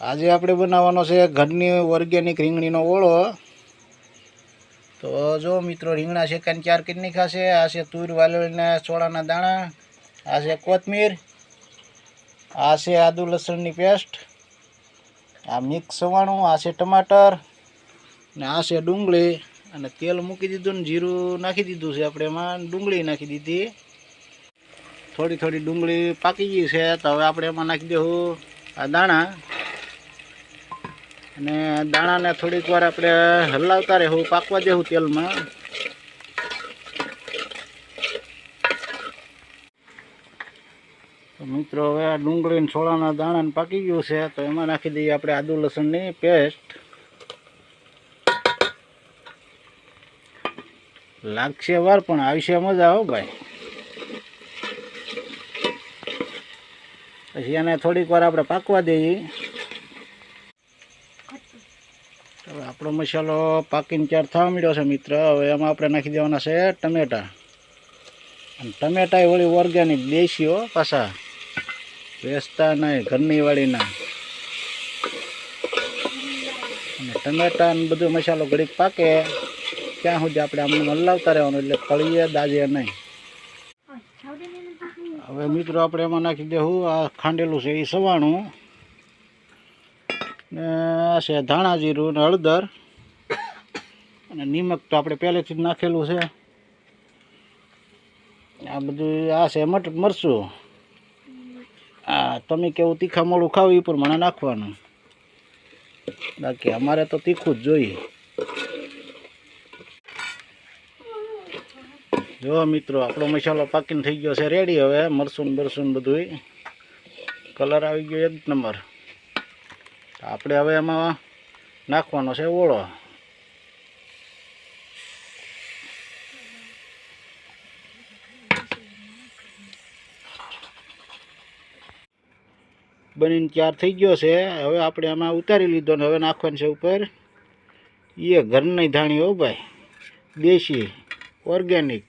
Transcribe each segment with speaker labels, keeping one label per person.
Speaker 1: આજે આપણે બનાવવાનો છે ઘરની ઓર્ગેનિક રીંગણીનો ઓળો। તો જો મિત્રો રીંગણા શેકાઈને ચાર કરી નાખ્યા છે। આ છે તુર વાલોળીના ચોળાના દાણા, આ છે કોથમીર, આ છે આદુ લસણની પેસ્ટ, આ મિક્સ સવાણું, આ છે ટમાટર ને આ છે ડુંગળી। અને તેલ મૂકી દીધું ને જીરું નાખી દીધું છે આપણે, એમાં ડુંગળી નાખી દીધી। થોડી થોડી ડુંગળી પાકી ગઈ છે તો હવે આપણે એમાં નાખી દઉં આ દાણા, અને દાણાને થોડીક વાર આપણે હલાવતા રહેવું, પાકવા દેવું તેલમાં। તો મિત્રો હવે આ ડુંગળી ને છોળાના દાણાને પાકી ગયું છે તો એમાં નાખી દઈએ આપણે આદુ લસણની પેસ્ટ। લાગશે વાર પણ આવશે મજા હો ભાઈ। પછી એને થોડીક વાર આપણે પાકવા દઈએ। હવે આપણો મસાલો પાકીને ચાર થવા માંડ્યો છે મિત્ર। હવે એમાં આપણે નાખી દેવાના છે ટમેટા, અને ટમેટા વળી ઓર્ગેનિક દેશી હો, પાછા વેચતા નહીં, ઘરની વાળીના। અને ટમેટા ને બધો મસાલો ઘડીક પાકે ત્યાં સુધી આપણે આમ હલાવતા રહેવાનું, એટલે તળીએ દાજે નહીં। હવે મિત્રો આપણે એમાં નાખી દેવું આ ખાંડેલું છે એ સવાણું, ને આ છે ધાણા જીરું ને હળદર, અને નિમક તો આપણે પહેલેથી જ નાખેલું છે। આ બધું આ છે મરચું, આ તમે કેવું તીખા મોડું ખાવ એ પ્રમાણે નાખવાનું, બાકી અમારે તો તીખું જ જોઈએ। જો મિત્રો આપણો મસાલો પાકીને થઈ ગયો છે રેડી। હવે મરસું બરસું બધું કલર આવી ગયો એક નંબર। આપણે હવે એમાં નાખવાનો છે ઓળો। બનીને તૈયાર થઈ ગયો છે। હવે આપણે એમાં ઉતારી લીધો ને હવે નાખવાનું છે ઉપર એ ઘરની ધાણી હો ભાઈ, દેશી ઓર્ગેનિક।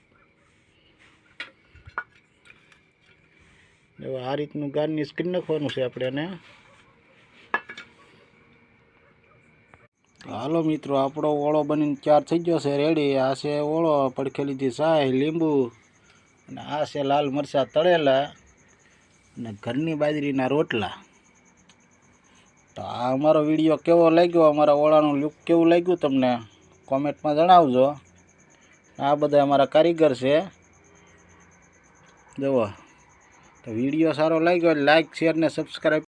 Speaker 1: હવે આ રીતનું ગાર્નિશ કરી નાખવાનું છે આપણે એને। હાલો મિત્રો આપણો ઓળો બનીને તૈયાર થઈ ગયો છે રેડી। આ છે ઓળો, પડખે લીધી ચાય, લીંબુ, અને આ છે લાલ મરચાં તળેલા, અને ઘરની બાજરીના રોટલા। તો આ અમારો વિડીયો કેવો લાગ્યો, અમારા ઓળાનું લુક કેવું લાગ્યું તમને કોમેન્ટમાં જણાવજો। આ બધા અમારા કારીગર છે જુઓ। તો વિડીયો સારો લાગ્યો લાઈક શેર ને સબસ્ક્રાઈબ